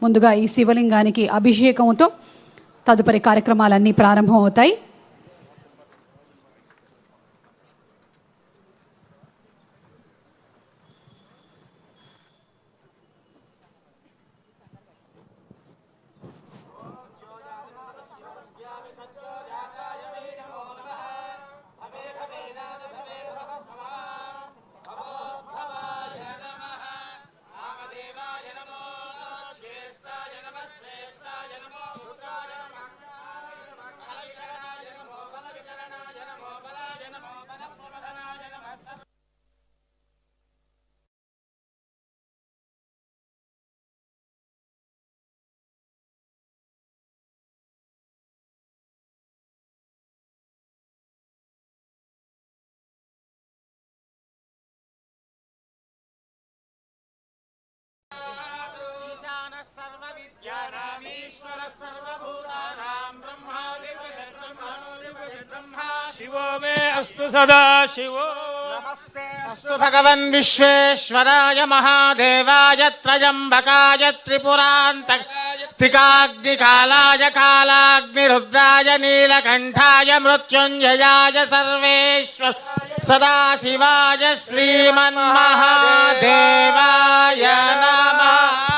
ముందుగా ఈ శివలింగానికి అభిషేకంతో తదుపరి కార్యక్రమాలన్నీ ప్రారంభం అవుతాయి. शिवो मे अस्तु सदा शिवो नमस्ते अस्तु भगवन् विश्वेश्वराय महादेवाय त्रयम्बकाय त्रिपुरान्तकाग्निकालाय कालाग्निरुद्राय नीलकण्ठाय मृत्युञ्जयाय सर्वेश्वर सदाशिवाय श्रीमन्महादेवाय नमः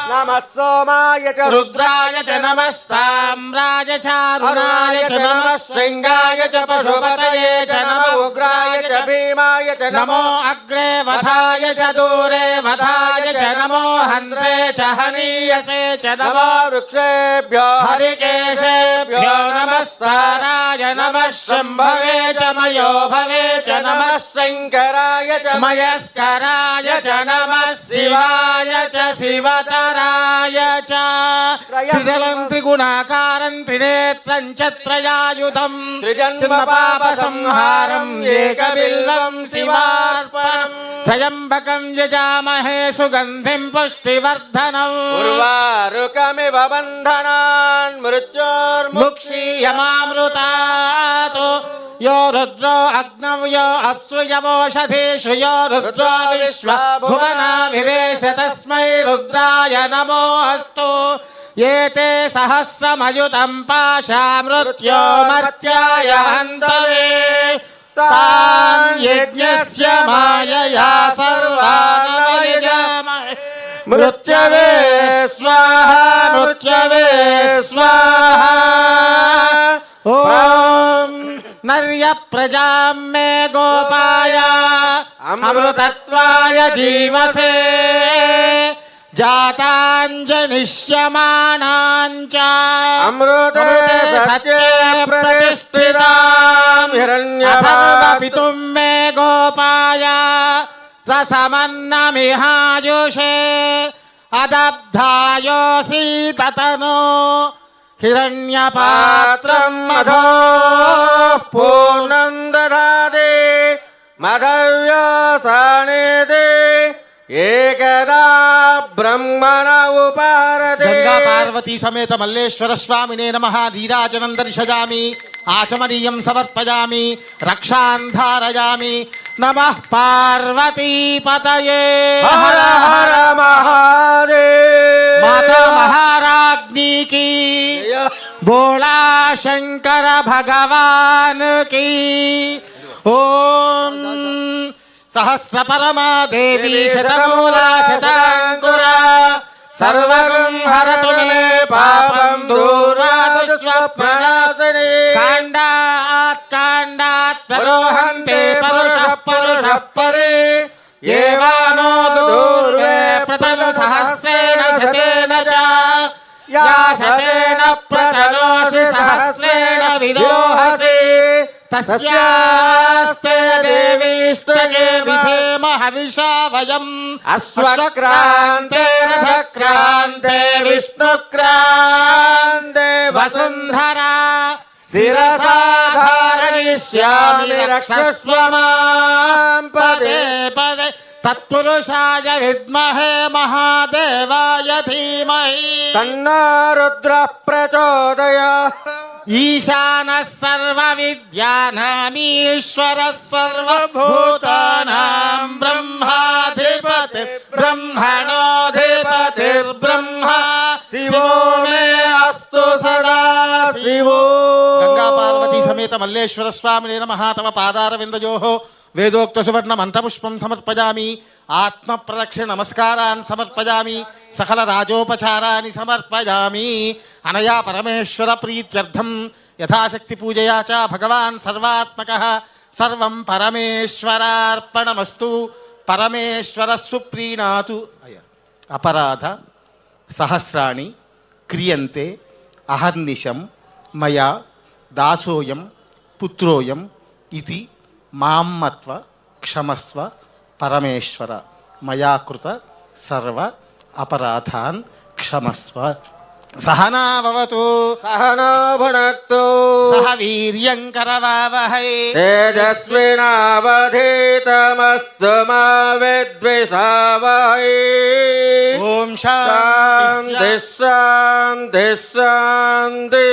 नमः सोमाय च रुद्राय च नमस्ताम्राय चारुणाय च नमः श्रृंगाय च पशुपतये च नमः उग्राय च भीमाय च नमो अग्रे वधाय च दूरे वधाय च नमो हन्त्रे च हनीयसे च नमो वृक्षेभ्यो हरिकेशेभ्यो नमस्ताराय नमः शम्भवे च मयो भवे च नमः शङ्कराय च मयस्कराय च नमः शिवाय च शिवतराय च त्रिदलं त्रिगुणाकारं त्रिनेत्रं च त्रयायुधं त्रिजन्मपापसंहारं एकबिल्वं शिवार्पणं त्र्यम्बकं यजामहे सुगन्धिं पुष्टिवर्धनम् उर्वारुकमिव बन्धनान् मृत्योर्मुक्षीयमामृतात् यो रुद्रो अग्नौ यो अप्सु यवोषधीषु यो रुद्रो विश्वभुवना विवेश तस्मै रुद्राय नमो अस्तु एते सहस्रमयुतं पाशा मृत्यो मर्त्याय हन्तवे तान् यज्ञस्य मायया सर्वानवयजामहे मृत्यवे स्वाहा मृत्यवे स्वाहा ओम नर्य प्रजां मे गोपाय अमृतत्वाय जीवसे जाताञ्जनिष्यमाणाञ्च अमृते सत्ये प्रतिष्ठितां हिरण्यपितुं मे गोपाय रसमन्नमिहायुषे अदब्धायोऽसि ततनो हिरण्यपात्रं मधो पूर्णं दधाति मधव्यसानिधि एकदा ब्रह्मण उपारते गंगा पार्वती समेत मल्लेश्वर स्वामिने नमः नीराजनं दर्शयामि आचमनीयं समर्पयामि रक्षां धारयामि नमः पार्वती पतये हर हर महादेव माता महाराज्ञी की बोला शंकर भगवान की ओम सहस्र परमा देवी शतमूला शतांकुरा सर्वगं हरतु मे पापं दूरात् स्वप्ननाशिनी काण्डात् प्ररोहन्ते परुषः परे येवानो दूर्वे प्रतनु सहस्रेण शतेन च या शतेन प्रतनोषि सहस्रेण विदोहसि तस्यास्ते देवीष्टके विधेम हविषा वयम् अश्वक्रान्ते रथक्रान्ते विष्णुक्रान्ते वसुन्धरा शिरसा धारयिष्यामि रक्षस्व मां पदे पदे तत्पुरुषाय विद्महे महादेवाय धीमहि तन्नो रुद्रः प्रचोदयात् ईशानः सर्वविद्यानामीश्वरः सर्वभूतानां ब्रह्माधिपतिर्ब्रह्मणोऽधिपतिर्ब्रह्मा శివో మే అస్తు సదా శివో. గంగా పార్వతీ సమేత మల్లేశ్వర స్వామినే నమః. తవ పాదారవిందయోః వేదోక్త సువర్ణ మంత్రపుష్పం సమర్పయామి. ఆత్మ ప్రదక్షిణ నమస్కారాన్ సమర్పయామి. సకల రాజోపచారాన్ని సమర్పయామి. అనయా పరమేశ్వర ప్రీత్యర్థం యథాశక్తి పూజయా చ భగవాన్ సర్వాత్మకః. సర్వం పరమేశ్వరార్పణమస్తు. పరమేశ్వర సుప్రీణాతు. అపరాధ సహస్రాణి క్రియంతే అహర్నిశం మయా దాసోయం పుత్రోయం ఇది మామ్మత్వ క్షమస్వ పరమేశ్వర. మయా కృత సర్వ అపరాధాన్ క్షమస్వ. సహనా భవతు సహనో భునక్తు సహ వీర్యం కరవావహై తేజస్వినావధీతమస్తు మా విద్విషావహై. ఓం శాంతి శాంతి శాంతి.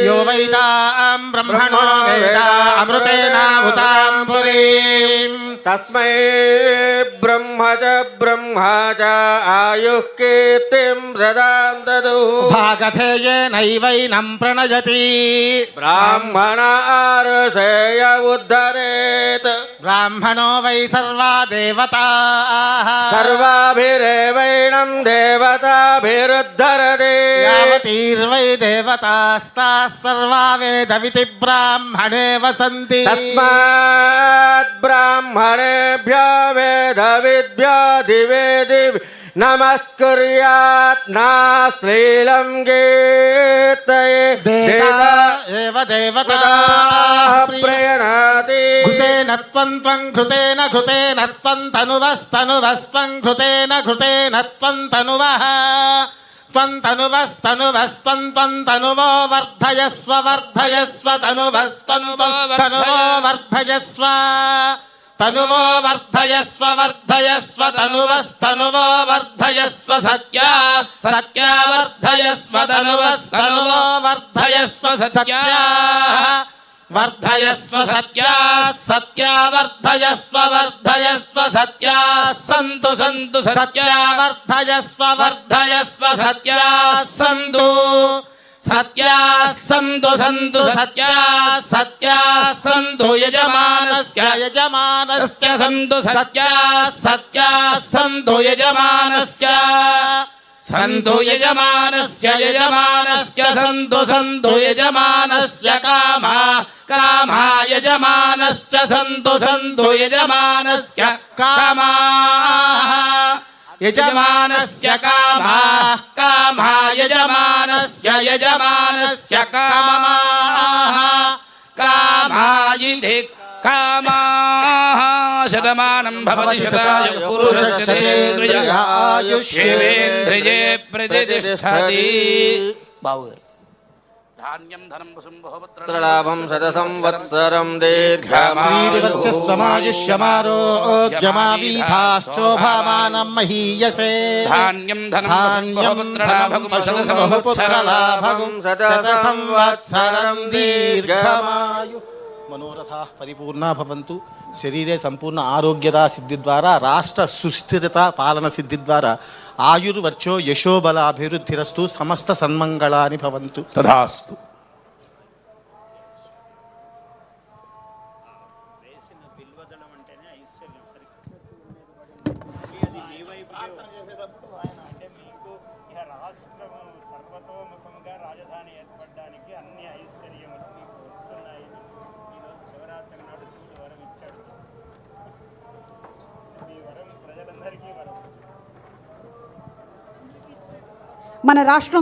యో వైతాం బ్రహ్మణో వేద అమృతేనాహుతాం పురీం. తస్మై బ్రహ్మ చ ఆయుః కీర్తిం ప్రదాం దదు. భాగధేయేనైవైనం ప్రణయతి. బ్రాహ్మణ ఆరుషేయ ఉద్ధరేత్. బ్రాహ్మణో వై సర్వా దేవతాః. సర్వాభిరేవైనం దేవతాభిరుద్ధరతి. యావతీర్వై దేవతాస్తాః సర్వా వేదవితి బ్రాహ్మణే వసంతి. తస్మాత్ బ్రాహ్మణేభ్యో వేదవిద్భ్యో దివే దివి నమస్కుర్యాత్ నాశ్లీలం గీతయే. దేవతా ఏవ దేవతాః ప్రియణాతి. ఘృతేన త్వం త్వం ఘృతేన ఘృతేన త్వం తనువస్తనువస్త్వం ఘృతేన ఘృతేన త్వం తనువః. త్వం తనువస్తనువస్త్వం త్వం తనువో వర్ధయస్వ వర్ధయస్వ తనువస్త్వం తనువో వర్ధయస్వ. తనువో వర్ధయస్వ వర్ధయస్వ తనువస్తనువో వర్ధయస్వ. సత్యా సత్యా వర్ధయస్వ తనువస్తనువో వర్ధయస్వ. సత్యా వర్ధయస్వ సత్యా సత్యా వర్ధయస్వ వర్ధయస్వ. సత్యా సంతు సంతు సత్యా వర్ధయస్వ వర్ధయస్వ. సత్యా సంతు సత్యా సంతు సంతు. సత్యా సత్యా సంతు యజమానస్య యజమానస్య సంతు. సత్యా సత్యా సంతు యజమానస్య సంతు యజమానస్య యజమానస్య. సంతు సంతు యజమానస్య కామా కామా యజమానస్య. సంతు సంతు యజమానస్య కామా యజమానస్య కామా కామా యజమానస్య యజమానస్య కామా కామాయిది కామాః. శతమానం భవతి శతాయ పురుషశతేంద్రియ ఆయుష్యేంద్రియే ప్రతిష్టతి. బావుగారు ధాన్యం ధనం వసుం త్రలాభం శత సంవత్సరం దీర్ఘమాయుష్యమారోగ్యమావిధాశ్చోభామానం మహీయసే. ధాన్యం ధనం ధనం శత సంవత్సరం దీర్ఘమాయు. మనోరథాః పరిపూర్ణా భవంతు. శరీరే సంపూర్ణ ఆరోగ్యదా సిద్ధి ద్వారా రాష్ట్ర సుస్థిరత పాలన సిద్ధి ద్వారా ఆయుర్వర్చో యశోబల అభివృద్ధిరస్తు. సమస్త సన్మంగళాని భవంతు. తథాస్తు. సర్వతోముఖంగా రాజధాని ఏర్పడడానికి అన్ని ఐశ్వర్యములు మీకు వస్తున్నాయని ఈరోజు శివరాత్రి నాడు శివుడు వరం ఇచ్చాడు. మీ వరం ప్రజలందరికీ వరం. మన రాష్ట్రం